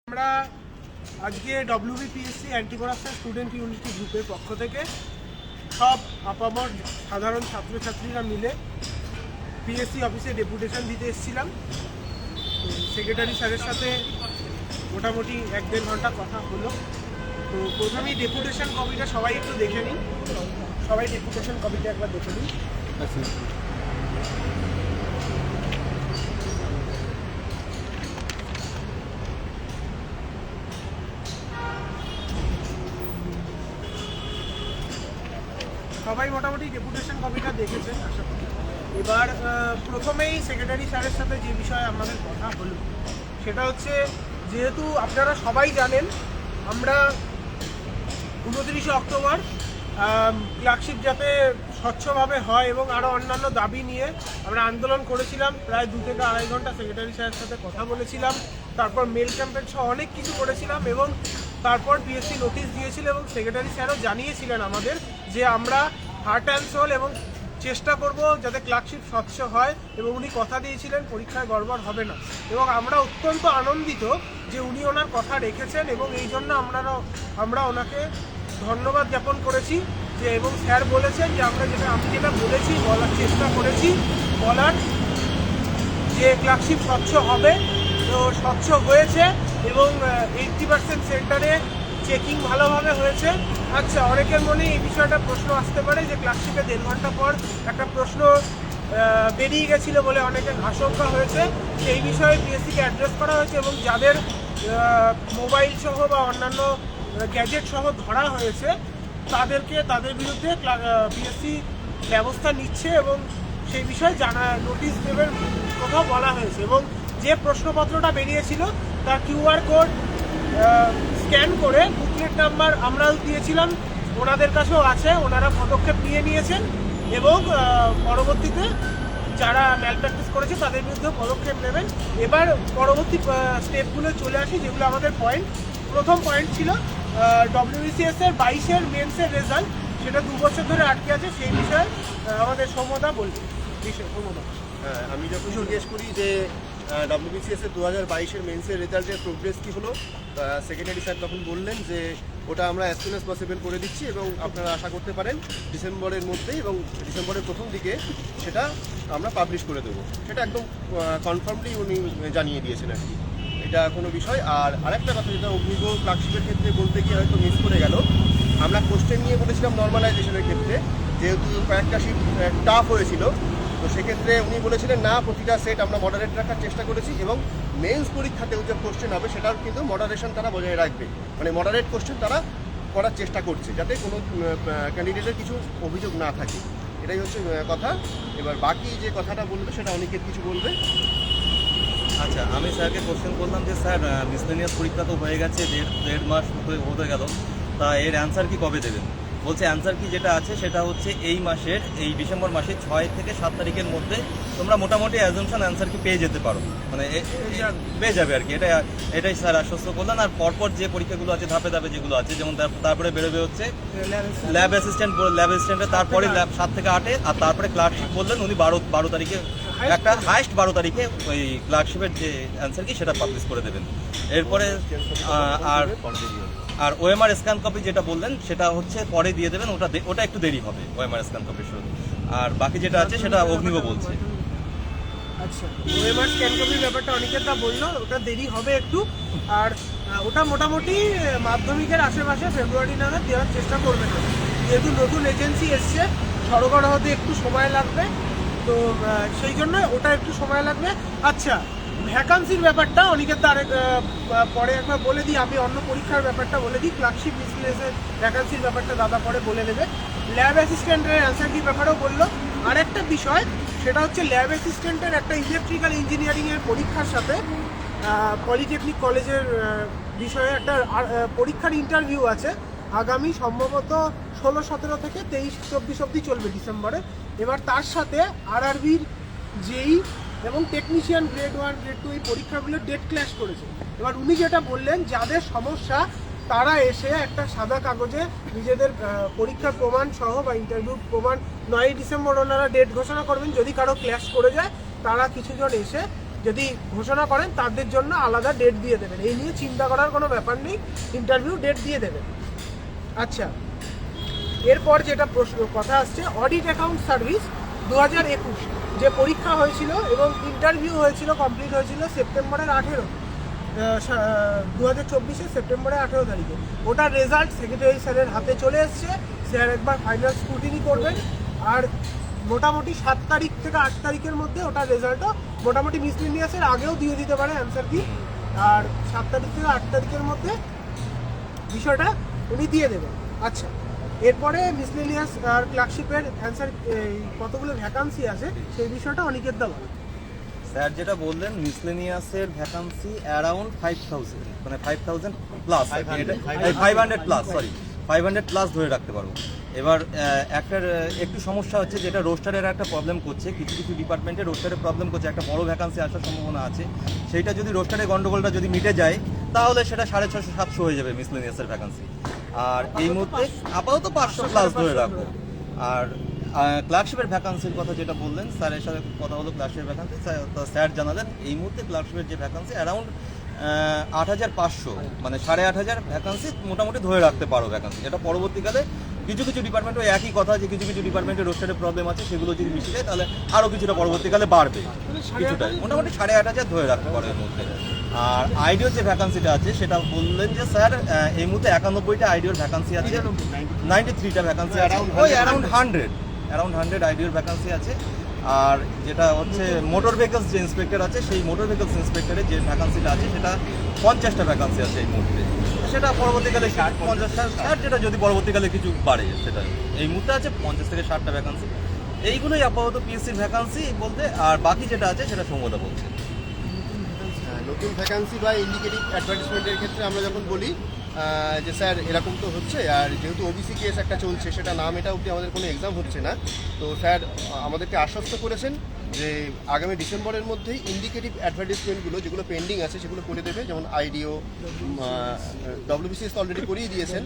আমরা আজকে WBPSC anti corruption student unity গ্রুপের পক্ষ থেকে সব আপামর সাধারণ ছাত্রছাত্রীরা মিলে পিএসসি অফিসে ডেপুটেশন দিতে এসেছিলাম। তো সেক্রেটারি স্যারের সাথে মোটামুটি 1-1.5 ঘন্টা কথা হলো। তো প্রথমেই ডেপুটেশন কপিটা সবাই একটু দেখে নিন, সবাই ডেপুটেশন কপিটা একবার দেখে নিন। সবাই মোটামুটি ডেপুটেশন কপিটা দেখেছেন আশা করি। এবার প্রথমেই সেক্রেটারি স্যারের সাথে যে বিষয়ে আমাদের কথা হলো সেটা হচ্ছে, যেহেতু আপনারা সবাই জানেন আমরা 29 অক্টোবর ক্লার্কশিপ যাতে স্বচ্ছভাবে হয় এবং আরও অন্যান্য দাবি নিয়ে আমরা আন্দোলন করেছিলাম। প্রায় 2 থেকে 2.5 ঘন্টা সেক্রেটারি স্যারের সাথে কথা বলেছিলাম, তারপর মেল ক্যাম্পেন সহ অনেক কিছু করেছিলাম এবং তারপর পিএসসি নোটিশ দিয়েছিল এবং সেক্রেটারি স্যারও জানিয়েছিলেন আমাদের যে আমরা হার্ট অ্যান্ড সোল এবং চেষ্টা করব যাতে ক্লার্কশিপ স্বচ্ছ হয়, এবং উনি কথা দিয়েছিলেন পরীক্ষায় গড়বড় হবে না। এবং আমরা অত্যন্ত আনন্দিত যে উনি ওনার কথা রেখেছেন এবং এই জন্য আমরা ওনাকে ধন্যবাদ জ্ঞাপন করেছি। যে এবং স্যার বলেছেন যে আমি যেটা বলেছি বলার চেষ্টা করেছি বলার, যে ক্লার্কশিপ স্বচ্ছ হবে, তো স্বচ্ছ হয়েছে এবং 80% সেন্টারে চেকিং ভালোভাবে হয়েছে। আচ্ছা, অনেকের মনে এই বিষয়টা প্রশ্ন আসতে পারে যে ক্লার্কশিপে 1.5 ঘন্টা পর একটা প্রশ্ন বেরিয়ে গেছিলো বলে অনেকের আশঙ্কা হয়েছে। সেই বিষয়ে পিএসসিকে অ্যাড্রেস করা হয়েছে এবং যাদের মোবাইল সহ বা অন্যান্য গ্যাজেট সহ ধরা হয়েছে তাদের বিরুদ্ধে পিএসসি ব্যবস্থা নিচ্ছে এবং সেই বিষয়ে নোটিশ দেবের কথা বলা হয়েছে। এবং যে প্রশ্নপত্রটা বেরিয়েছিল তার কিউআর কোড স্ক্যান করে বুকলেট নাম্বার আমরাও দিয়েছিলাম, ওনাদের কাছেও আছে, ওনারা পদক্ষেপ নিয়ে নিয়েছেন এবং পরবর্তীতে যারা ম্যালপ্র্যাকটিস করেছে তাদের বিরুদ্ধে পদক্ষেপ নেবেন। এবার পরবর্তী স্টেপগুলো চলে আসি, যেগুলো আমাদের পয়েন্ট। প্রথম পয়েন্ট ছিল ডব্লিউবিসিএস-এর 22-এর মেন্সের রেজাল্ট, সেটা 2 বছর ধরে আটকে আছে। সেই বিষয়ে আমাদের সৌম্যদা বলবে। হ্যাঁ, আমি যখন জিজ্ঞেস করি যে ডব্লিউবিসিএস-এর 2022-এর মেন্সের রেজাল্টের প্রোগ্রেস কী হলো, সেক্রেটারি স্যার তখন বললেন যে ওটা আমরা অ্যাজ সুন অ্যাজ পসিবল করে দিচ্ছি এবং আপনারা আশা করতে পারেন ডিসেম্বরের মধ্যেই এবং ডিসেম্বরের প্রথম দিকে সেটা আমরা পাবলিশ করে দেবো। সেটা একদম কনফার্মলি উনি জানিয়ে দিয়েছেন আর কি, এটা কোনো বিষয়। আর আরেকটা কথা যেটা অগ্নিগো ক্লার্কশিপের ক্ষেত্রে বলতে গিয়ে হয়তো মিস করে গেল, আমরা কোশ্চেন নিয়ে বলেছিলাম নর্মালাইজেশনের ক্ষেত্রে, যেহেতু কয়েকটা শিফট টাফ হয়েছিল, তো সেক্ষেত্রে উনি বলেছিলেন না প্রতিটা সেট আমরা মডারেট রাখার চেষ্টা করেছি এবং মেন্স পরীক্ষাতেও যে কোশ্চেন হবে সেটাও কিন্তু মডারেশন তারা বজায় রাখবে, মানে মডারেট কোশ্চেন তারা করার চেষ্টা করছে যাতে কোনো ক্যান্ডিডেটের কিছু অভিযোগ না থাকে। এটাই হচ্ছে কথা। এবার বাকি যে কথাটা বলবে সেটা অনেকের কিছু বলবে। আচ্ছা, আমি স্যারকে কোশ্চেন করলাম যে স্যার মিসলেনিয়াস পরীক্ষা তো হয়ে গেছে, দেড় মাস হতে গেল, তা এর অ্যান্সার কি কবে দেবেন? বলছে অ্যান্সার কি যেটা আছে সেটা হচ্ছে এই ডিসেম্বর মাসের 6 থেকে 7 তারিখের মধ্যে তোমরা মোটামুটি অ্যাজাম্পশন অ্যান্সার কি পেয়ে যেতে পারো, মানে পেয়ে যাবে আর কি। এটাই স্যার আশ্বস্ত করলেন। আর পরপর যে পরীক্ষাগুলো আছে ধাপে ধাপে যেগুলো আছে, যেমন তারপরে বেরোবে হচ্ছে ল্যাব অ্যাসিস্ট্যান্টে, তারপরে 7 থেকে 8-এ, আর তারপরে ক্লার্কশিপ বললেন উনি 12 তারিখে, একটা হাইস্ট 12 তারিখে ওই ক্লার্কশিপের যে অ্যান্সার কি সেটা পাবলিশ করে দেবেন। এরপরে আর ওএমআর স্ক্যান কপি যেটা বললেন সেটা হচ্ছে পরে দিয়ে দেবেন, ওটা একটু দেরি হবে ওএমআর স্ক্যান কপির শুরু। আর বাকি যেটা আছে সেটা অগ্নিগো বলছে। আচ্ছা, ওএমআর স্ক্যান কপির ব্যাপারটা অনেকেরটা বললো, ওটা দেরি হবে একটু। আর ওটা মোটামুটি মাধ্যমিকের আশেপাশে ফেব্রুয়ারি নাগাদ দেওয়ার চেষ্টা করবেন, যেহেতু নতুন এজেন্সি এসছে, সরবরাহ হতে একটু সময় লাগবে, তো সেই জন্য ওটা একটু সময় লাগবে। আচ্ছা, ভ্যাকান্সির ব্যাপারটা অনেকের তার পরে একবার বলে দিই, আমি অন্য পরীক্ষার ব্যাপারটা বলে দিই। ক্লার্কশিপ মিসলেনিয়াসের ভ্যাকান্সির ব্যাপারটা দাদা পরে বলে দেবে। ল্যাব অ্যাসিস্ট্যান্টের অ্যান্সার কি ব্যাপারেও বললো। আর একটা বিষয়, সেটা হচ্ছে ল্যাব অ্যাসিস্ট্যান্টের একটা ইলেকট্রিক্যাল ইঞ্জিনিয়ারিংয়ের পরীক্ষার সাথে পলিটেকনিক কলেজের বিষয়ে একটা পরীক্ষার ইন্টারভিউ আছে আগামী সম্ভবত 16-17 থেকে 23-24 অবধি চলবে ডিসেম্বরে। এবার তার সাথে আরআরবির জেই এবং টেকনিশিয়ান গ্রেড 1 গ্রেড 2 এই পরীক্ষাগুলো ডেট ক্ল্যাশ করেছে। এবার উনি যেটা বললেন, যাদের সমস্যা তারা এসে একটা সাদা কাগজে নিজেদের পরীক্ষার প্রমাণ সহ বা ইন্টারভিউ প্রমাণ 9 ডিসেম্বর ওনারা ডেট ঘোষণা করবেন। যদি কারো ক্ল্যাশ করে যায় তারা কিছুজন এসে যদি ঘোষণা করেন তাদের জন্য আলাদা ডেট দিয়ে দেবেন, এই নিয়ে চিন্তা করার কোনো ব্যাপার নেই, ইন্টারভিউ ডেট দিয়ে দেবেন। আচ্ছা, এরপর যেটা প্রশ্ন কথা আসছে, অডিট অ্যাকাউন্ট সার্ভিস 2021 যে পরীক্ষা হয়েছিল এবং ইন্টারভিউ হয়েছিল, কমপ্লিট হয়েছিল সেপ্টেম্বরের 18, 2024 সেপ্টেম্বরের 18 তারিখে। ওটার রেজাল্ট সেক্রেটারি স্যারের হাতে চলে এসছে, স্যার একবার ফাইনাল স্ক্রুটিনি করবেন, আর মোটামুটি 7 তারিখ থেকে 8 তারিখের মধ্যে ওটার রেজাল্টও মোটামুটি মিসলিনিয়াসের আগেও দিয়ে দিতে পারে অ্যান্সার কি, আর 7 তারিখ থেকে 8 তারিখের মধ্যে বিষয়টা উনি দিয়ে দেবেন। আচ্ছা, এরপরে মিসলেনিয়াস আর ক্লার্কশিপের অ্যান্সার কতগুলো ভ্যাকান্সি আছে সেই বিষয়টা অনিকেত দা বলেন। স্যার যেটা বললেন মিসলেনিয়াসের ভ্যাকান্সি অ্যারাউন্ড 5000, মানে 5000 প্লাস, 500 প্লাস, সরি 500 প্লাস ধরে রাখতে পারবো। এবার একটু সমস্যা হচ্ছে, যেটা রোস্টারের একটা প্রবলেম করছে, কিছু কিছু ডিপার্টমেন্টে রোস্টারের প্রবলেম করছে, একটা বড় ভ্যাকান্সি আসার সম্ভাবনা আছে। সেইটা যদি রোস্টারের গন্ডগোলটা যদি মিটে যায় তাহলে সেটা 650-700 হয়ে যাবে মিসলেনিয়াসের ভ্যাকান্সি। আর এই মুহূর্তে আপাতত 500 প্লাস ধরে রাখবো। আর ক্লার্কশিপের ভ্যাকান্সির কথা যেটা বললেন, স্যারের সাথে কথা হলো ক্লার্কশিপের ভ্যাকান্সি, স্যার জানালেন এই মুহূর্তে ক্লার্কশিপের যে ভ্যাকান্সি অ্যারাউন্ড 8500, মানে 8500 ভ্যাকান্সি মোটামুটি ধরে রাখতে পারো ভ্যাকান্সি। এটা পরবর্তীকালে কিছু কিছু ডিপার্টমেন্টে একই কথা, যে কিছু কিছু ডিপার্টমেন্টে রোস্টারের প্রবলেম আছে, সেগুলো যদি মিশে যায় তাহলে আরও কিছুটা পরবর্তীকালে বাড়বে, কিছুটাই মোটামুটি 8500 ধরে রাখতে পারো এর মধ্যে। আর আইডিওর যে ভ্যাকান্সিটা আছে সেটা বললেন যে স্যার এই মুহূর্তে 91টা আইডিওর ভ্যাকান্সি আছে, 93টা ভ্যাকান্সি আছে, ওই অ্যারাউন্ড 100 আইডিওর ভ্যাকান্সি আছে। আর যেটা হচ্ছে মোটর ভেহিকলস যে ইন্সপেক্টর আছে, সেই মোটর ভেহিকলস ইন্সপেক্টরের যে ভ্যাকান্সিটা আছে সেটা 50টা ভ্যাকান্সি আছে এই মুহূর্তে। সেটা পরবর্তীকালে 50-60, যেটা যদি পরবর্তীকালে কিছু বাড়ে, সেটা এই মুহূর্তে আছে 50 থেকে 60টা ভ্যাকান্সি। এইগুলোই আপাতত পিএসসির ভ্যাকান্সি বলতে, আর বাকি যেটা আছে সেটা সৌম্যদা বলছে। নতুন ভ্যাকান্সি বা ইন্ডিকেটিভ অ্যাডভার্টাইজমেন্টের ক্ষেত্রে আমরা যখন বলি যে স্যার এরকম তো হচ্ছে, আর যেহেতু ওবিসি কেস একটা চলছে, সেটা নাম এটা অবধি আমাদের কোনো এক্সাম হচ্ছে না, তো স্যার আমাদেরকে আশ্বস্ত করেছেন যে আগামী ডিসেম্বরের মধ্যেই ইন্ডিকেটিভ অ্যাডভার্টাইজমেন্টগুলো যেগুলো পেন্ডিং আছে সেগুলো করে দেবে, যেমন আইডিও, ডব্লিউবিসিএস তো অলরেডি করিয়ে দিয়েছেন,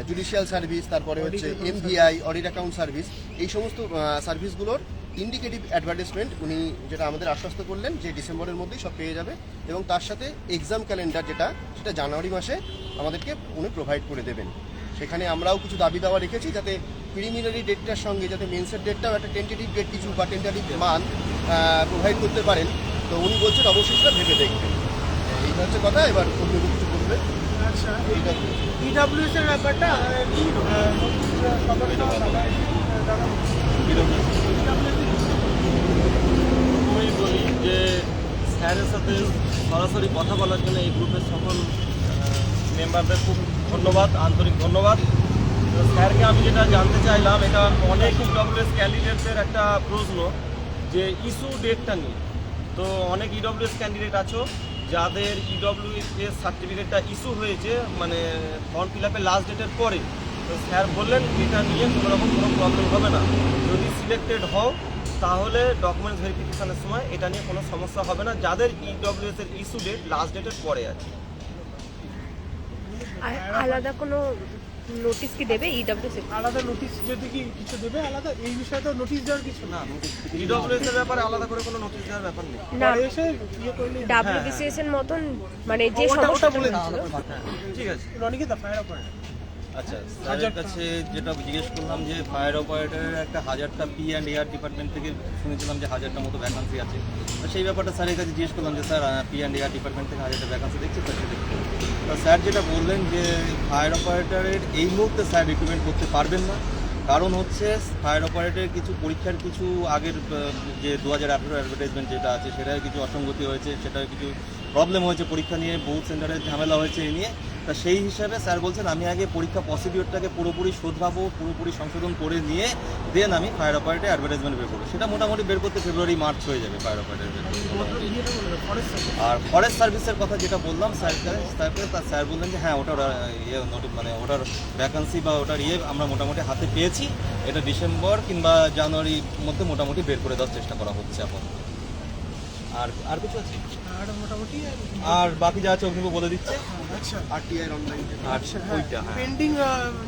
জুডিশিয়াল সার্ভিস, তারপরে হচ্ছে এমভিআই, অডিট অ্যাকাউন্ট সার্ভিস, এই সমস্ত সার্ভিসগুলোর ইন্ডিকেটিভ অ্যাডভার্টাইজমেন্ট উনি যেটা আমাদের আশ্বস্ত করলেন যে ডিসেম্বরের মধ্যেই সব পেয়ে যাবে, এবং তার সাথে এক্সাম ক্যালেন্ডার যেটা, সেটা জানুয়ারি মাসে আমাদেরকে উনি প্রোভাইড করে দেবেন। সেখানে আমরাও কিছু দাবি দাওয়া রেখেছি, যাতে প্রিলিমিনারি ডেটটার সঙ্গে যাতে মেন্সের ডেটটাও একটা টেন্টেটিভ ডেট কিছু বা টেন্টেটিভ মান প্রোভাইড করতে পারেন। তো উনি বলছেন অবশ্যই সেটা ভেবে দেখবেন। এই হচ্ছে কথা। এবার অন্য কিছু বলবে। আচ্ছা, ইডব্লিউএস এর ব্যাপারটা আমি বলি যে স্যারের সাথে সরাসরি কথা বলার জন্য এই গ্রুপের সকল মেম্বারদের খুব ধন্যবাদ, আন্তরিক ধন্যবাদ। তো স্যারকে আমি যেটা জানতে চাইলাম, এটা অনেক ইডব্লিউএস ক্যান্ডিডেটদের একটা প্রশ্ন যে ইস্যু ডেটটা নিয়ে। তো অনেক ইডব্লিউএস ক্যান্ডিডেট আছো যাদের ইডব্লিউএস সার্টিফিকেটটা ইস্যু হয়েছে, মানে ফর্ম ফিল আপের লাস্ট ডেটের পরে। তো স্যার বললেন এটা নিয়ে কোনো রকম কোনো প্রবলেম হবে না, যদি সিলেক্টেড হও তাহলে ডকুমেন্টস ভেরিফিকেশনের সময় এটা নিয়ে কোনো সমস্যা হবে না, যাদের ইডব্লিউএস এর ইস্যু ডেট লাস্ট ডেটের পরে আছে। আলাদা কোনো নোটিশ কি দেবে ইডব্লিউএস? আলাদা নোটিশ যদি কি কিছু দেবে আলাদা, এই বিষয়ে তো নোটিশ দেওয়ার কিছু না, ইডব্লিউএস এর ব্যাপারে আলাদা করে কোনো নোটিশ দেওয়ার ব্যাপার নেই। না, পরে এসে ইয়ে করলে ডাব্লিউবিসিএস এর মতন, মানে যে ওটা সমস্যা বলে বলে ঠিক আছে। রনিকে ফায়ার অপারেটর। আচ্ছা, স্যারের কাছে যেটা জিজ্ঞেস করলাম যে ফায়ার অপারেটরের একটা 1000টা P&AR ডিপার্টমেন্ট থেকে শুনেছিলাম যে 1000টা মতো ভ্যাকান্সি আছে। তো সেই ব্যাপারটা স্যারের কাছে জিজ্ঞেস করলাম যে স্যার P&AR ডিপার্টমেন্ট থেকে 1000টা ভ্যাকান্সি দেখছি, স্যার সেটা দেখতে। তো স্যার যেটা বললেন যে ফায়ার অপারেটরের এই মুহূর্তে স্যার রিক্রুটমেন্ট করতে পারবেন না, কারণ হচ্ছে ফায়ার অপারেটরের কিছু পরীক্ষার কিছু আগের যে 2018 অ্যাডভার্টাইজমেন্ট যেটা আছে সেটার কিছু অসঙ্গতি হয়েছে, সেটার কিছু প্রবলেম হয়েছে, পরীক্ষা নিয়ে বহু সেন্টারে ঝামেলা হয়েছে এই নিয়ে। তা সেই হিসাবে স্যার বলছেন আমি আগে পরীক্ষা প্রসিডিওরটাকে পুরোপুরি শোধরাবো, পুরোপুরি সংশোধন করে নিয়ে দেন আমি ফায়ার অপারেটর অ্যাডভার্টাইজমেন্ট বের করবো। সেটা মোটামুটি বের করতে ফেব্রুয়ারি-মার্চ হয়ে যাবে ফায়ার অপারেটর। আর ফরেস্ট সার্ভিসের কথা যেটা বললাম স্যারকে, স্যার বললেন যে হ্যাঁ ওটার মানে ওটার ভ্যাকান্সি বা ওটার আমরা মোটামুটি হাতে পেয়েছি, এটা ডিসেম্বর কিংবা জানুয়ারির মধ্যে মোটামুটি বের করে দেওয়ার চেষ্টা করা হচ্ছে এখন। আর কিছু আছে? আর মোটামুটি আর বাকি যা আছে অগ্নিব বলে দিচ্ছে। আচ্ছা, আরটিআই অনলাইন আচ্ছা, ওইটা হ্যাঁ। পেন্ডিং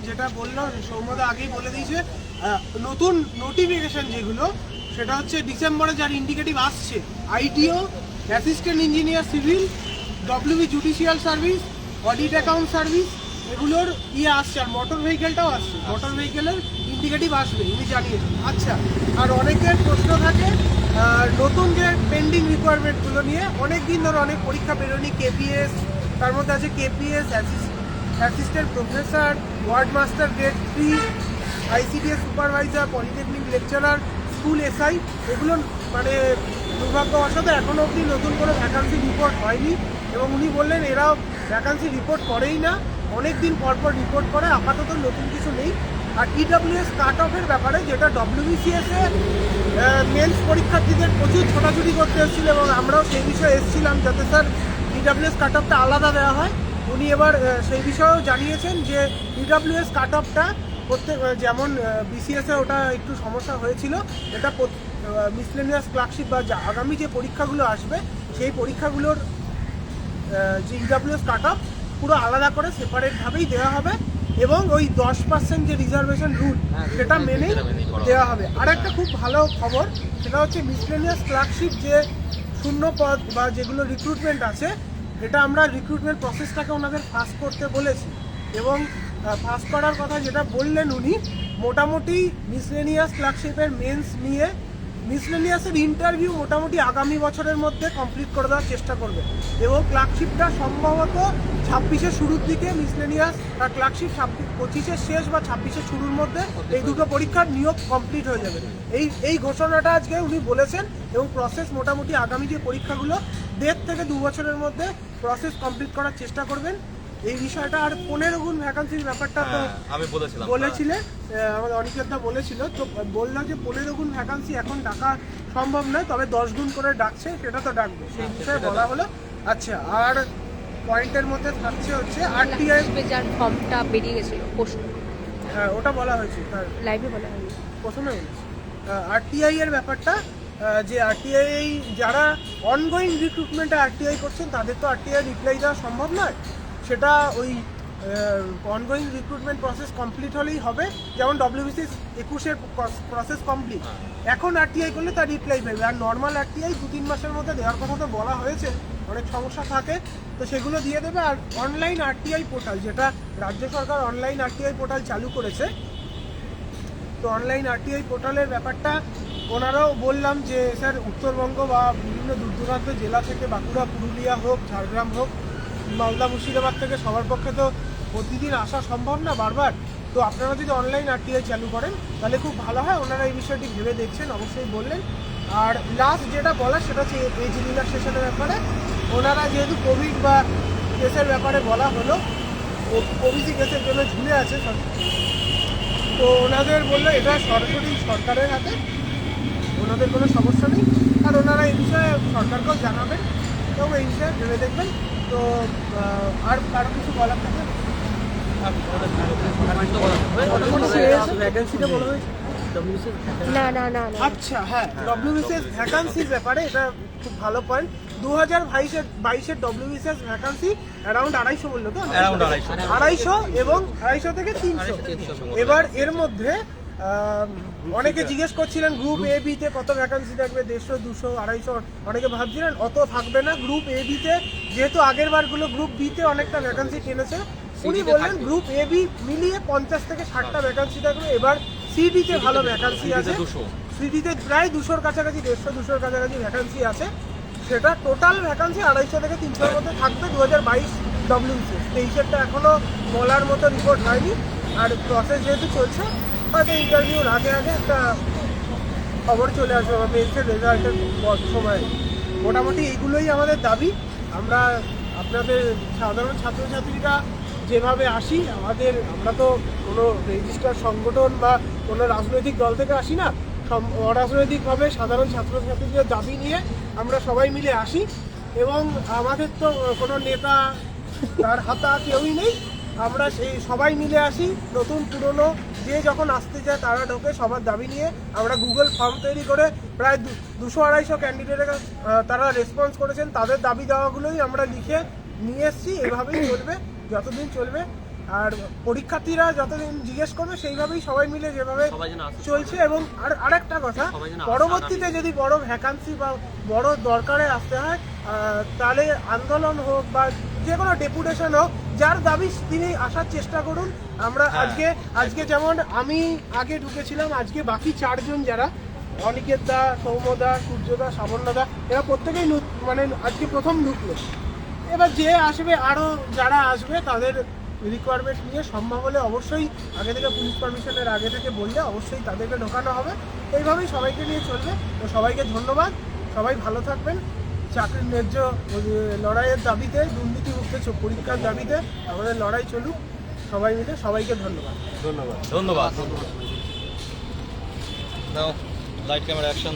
যেটা বললো সৌম্যদা আগেই বলে দিয়েছে, নতুন নোটিফিকেশন যেগুলো সেটা হচ্ছে ডিসেম্বরে যার ইন্ডিকেটিভ আসছে, IDO, assistant engineer civil, WB judicial service, audit account service, এগুলোর আসছে। আর মোটর ভেহিকেলটাও আসছে, মোটর ভেহিকেলের ইন্ডিকেটিভ আসবে, উনি জানিয়েছেন। আচ্ছা, আর অনেকের প্রশ্ন থাকে নতুন যে পেন্ডিং রিকোয়ারমেন্টগুলো নিয়ে। অনেক দিন ধরে অনেক পরীক্ষা বেরোনি, কেপিএস, তার মধ্যে আছে KPS, assistant professor, ward master grade 3, ICDS supervisor, polytechnic lecturer, school SI, এগুলো মানে দুর্ভাগ্যবশত এখনও অবধি নতুন কোনো ভ্যাকান্সি রিপোর্ট হয়নি। এবং উনি বললেন এরাও ভ্যাকান্সি রিপোর্ট করেই না, অনেক দিন পর রিপোর্ট করে, আপাতত নতুন কিছু নেই। আর ইডব্লিউএস কাট অফের ব্যাপারে, যেটা ডব্লিউবিসিএসে মেন্স পরীক্ষার্থীদের প্রচুর ছোটাছুটি করতে এসেছিল এবং আমরাও সেই বিষয়ে এসেছিলাম যাতে স্যার ইডব্লিউএস কাট অফটা আলাদা দেওয়া হয়। উনি এবার সেই বিষয়েও জানিয়েছেন যে ইডব্লিউএস কাট অফটা প্রত্যেক, যেমন বিসিএসে ওটা একটু সমস্যা হয়েছিল, এটা মিসলেনিয়াস ক্লার্কশিপ বা আগামী যে পরীক্ষাগুলো আসবে সেই পরীক্ষাগুলোর যে ইডব্লিউএস কাট অফ পুরো আলাদা করে সেপারেটভাবেই দেওয়া হবে এবং ওই 10% যে রিজার্ভেশন রুল সেটা মেনেই দেওয়া হবে। আর একটা খুব ভালো খবর, সেটা হচ্ছে মিসলেনিয়াস ক্লার্কশিপ যে শূন্য পদ বা যেগুলো রিক্রুটমেন্ট আছে, এটা আমরা রিক্রুটমেন্ট প্রসেসটাকে ওনাদের ফাস্ট করতে বলেছি। এবং ফাস্ট করার কথা যেটা বললেন উনি, মোটামুটি মিসলেনিয়াস ক্লার্কশিপের মেন্স নিয়ে মিসলেনিয়াসের ইন্টারভিউ মোটামুটি আগামী বছরের মধ্যে কমপ্লিট করে দেওয়ার চেষ্টা করবে। এবং ক্লার্কশিপটা সম্ভবত 26-এর শুরুর দিকে, মিসলেনিয়াস আর ক্লার্কশিপ 25-এর শেষ বা 26-এর শুরুর মধ্যে এই দুটো পরীক্ষার নিয়োগ কমপ্লিট হয়ে যাবে। এই ঘোষণাটা আজকে উনি বলেছেন। এবং প্রসেস মোটামুটি আগামী যে পরীক্ষাগুলো 1.5 থেকে 2 বছরের মধ্যে প্রসেস কমপ্লিট করার চেষ্টা করবেন। এই বিষয়টা আর 15 গুণ ভ্যাকান্সির ব্যাপারটা তো আমি বলেছিলেন, আমাদের অনিকেতদা বলেছিল, তো বললাম যে 15 গুণ ভ্যাকান্সি এখন ডাকা সম্ভব নয়, তবে 10 গুণ করে ডাকছে, সেটা তো ডাকবে, সেই বিষয়ে বলা হলো। আচ্ছা, আর পয়েন্টের মধ্যে থাকছে হচ্ছে আরটিআই, যার ফর্মটা বেরিয়ে গেছিল প্রশ্ন, হ্যাঁ ওটা বলা হয়েছে, তার লাইভে বলা হয়নি। প্রথমে বলেছি আরটিআই এর ব্যাপারটা, যে আরটিআই যারা অনগোয়িং রিক্রুটমেন্টে আরটিআই করছেন তাদের তো আরটিআই রিপ্লাই দেওয়া সম্ভব নয়, সেটা ওই অনগোয়িং রিক্রুটমেন্ট প্রসেস কমপ্লিট হলেই হবে। যেমন ডব্লিউবিসিএস 21-এর প্রসেস কমপ্লিট, এখন আরটিআই করলে তার রিপ্লাই পাবে। আর নর্মাল আরটিআই 2-3 মাসের মধ্যে দেওয়ার কথা তো বলা হয়েছে, অনেক সমস্যা থাকে তো সেগুলো দিয়ে দেবে। আর অনলাইন আরটিআই পোর্টাল, যেটা রাজ্য সরকার অনলাইন আরটিআই পোর্টাল চালু করেছে, তো অনলাইন আরটিআই পোর্টালের ব্যাপারটা ওনারাও বললাম যে স্যার উত্তরবঙ্গ বা বিভিন্ন দূর দূরান্ত জেলা থেকে, বাঁকুড়া, পুরুলিয়া হোক, ঝাড়গ্রাম হোক, মালদা, মুর্শিদাবাদ থেকে সবার পক্ষে তো প্রতিদিন আসা সম্ভব না বারবার, তো আপনারা যদি অনলাইন আরটিআই চালু করেন তাহলে খুব ভালো হয়। ওনারা এই বিষয়টি ভেবে দেখছেন, অবশ্যই বললেন। আর লাস্ট যেটা বলা সেটা হচ্ছে এজ রিল্যাক্সেশনের ব্যাপারে। ওনারা যেহেতু কোভিড বা কেসের ব্যাপারে বলা হলো, ওবিসি কেসের জন্য ঝুলে আছে, তো ওনাদের বললো এটা সরাসরি সরকারের হাতে, ওনাদের কোনো সমস্যা নেই। আর ওনারা এই বিষয়ে সরকারকেও জানাবেন এবং এই বিষয়ে ভেবে দেখবেন। তো আর কারো কিছু বলার থাকে? না না না না, আচ্ছা, হ্যাঁ, ডব্লিউবিসিএস ভ্যাকান্সির ব্যাপারে এটা খুব ভালো পয়েন্ট। 2022-এর ডব্লিউবিসিএস ভ্যাকান্সি অ্যারাউন্ড 250 বললো তো, 250 এবং 250 থেকে 300। এবার এর মধ্যে অনেকে জিজ্ঞেস করছিলেন গ্রুপ এ বিতে কত ভ্যাকান্সি থাকবে, 150, 200, 250, অনেকে ভাবছিলেন অত থাকবে না। গ্রুপ এ বিতে, যেহেতু আগের বারগুলো গ্রুপ বিতে অনেকটা ভ্যাকান্সি টেনেছে, উনি বললেন গ্রুপ এ বি মিলিয়ে 50 থেকে 60টা ভ্যাকান্সি থাকবে। এবার সিডিতে ভালো ভ্যাকান্সি আছে, সিডিতে প্রায় 200-র কাছাকাছি, 150-200-র কাছাকাছি ভ্যাকান্সি আছে। সেটা টোটাল ভ্যাকান্সি 250 থেকে 300-র মধ্যে থাকবে 2022 ডব্লিউবিসিএস। 23-এরটা এখনও বলার মতো রিপোর্ট হয়নি। আর প্রসেস যেহেতু চলছে, হয়তো ইন্টারভিউর আগে একটা খবর চলে আসবে বা মেন্সের রেজাল্টের সময়। মোটামুটি এইগুলোই আমাদের দাবি। আমরা আপনাদের সাধারণ ছাত্রছাত্রীরা যেভাবে আসি, আমরা তো কোনো রেজিস্টার সংগঠন বা কোনো রাজনৈতিক দল থেকে আসি না, অরাজনৈতিকভাবে সাধারণ ছাত্রছাত্রীদের দাবি নিয়ে আমরা সবাই মিলে আসি। এবং আমাদের তো কোনো নেতা তার হাতা কেউই নেই, আমরা সেই সবাই মিলে আসি। নতুন পুরনো যে যখন আসতে চায় তারা ঢোকে, সবার দাবি নিয়ে আমরা গুগল ফর্ম তৈরি করে প্রায় 200-250 ক্যান্ডিডেটের তারা রেসপন্স করেছেন, তাদের দাবি দেওয়াগুলোই আমরা লিখে নিয়ে এসেছি। এভাবেই চলবে, যতদিন চলবে। আর পরীক্ষার্থীরা যতদিন জিজ্ঞেস করবে সেইভাবেই সবাই মিলে যেভাবে চলছে। এবং আরেকটা কথা, পরবর্তীতে যদি বড় ভ্যাকান্সি বা বড় দরকারে আসতে হয় তাহলে আন্দোলন হোক বা যে কোনো ডেপুটেশন হোক, যার দাবি তিনি আসার চেষ্টা করুন। আমরা আজকে যেমন আমি আগে ঢুকেছিলাম, আজকে বাকি 4 জন যারা অনিকেত দা, সৌম্যদা, সূর্যদা, সাবর্ণদা, এরা প্রত্যেকেই মানে আজকে প্রথম ঢুকলো। এবার যে আসবে, আরও যারা আসবে তাদের রিকোয়ারমেন্ট নিয়ে সম্ভব হলে অবশ্যই আগে থেকে পুলিশ পারমিশনের আগে থেকে বললে অবশ্যই তাদেরকে ঢোকানো হবে। এইভাবেই সবাইকে নিয়ে চলবে। তো সবাইকে ধন্যবাদ, সবাই ভালো থাকবেন। চাকরির ন্যায্য লড়াইয়ের দাবিতে, দুর্নীতিমুক্ত পরীক্ষার দাবিতে আমাদের লড়াই চলুক সবাই মিলে। সবাইকে ধন্যবাদ। ধন্যবাদ। ধন্যবাদ। নাও লাইট ক্যামেরা অ্যাকশন।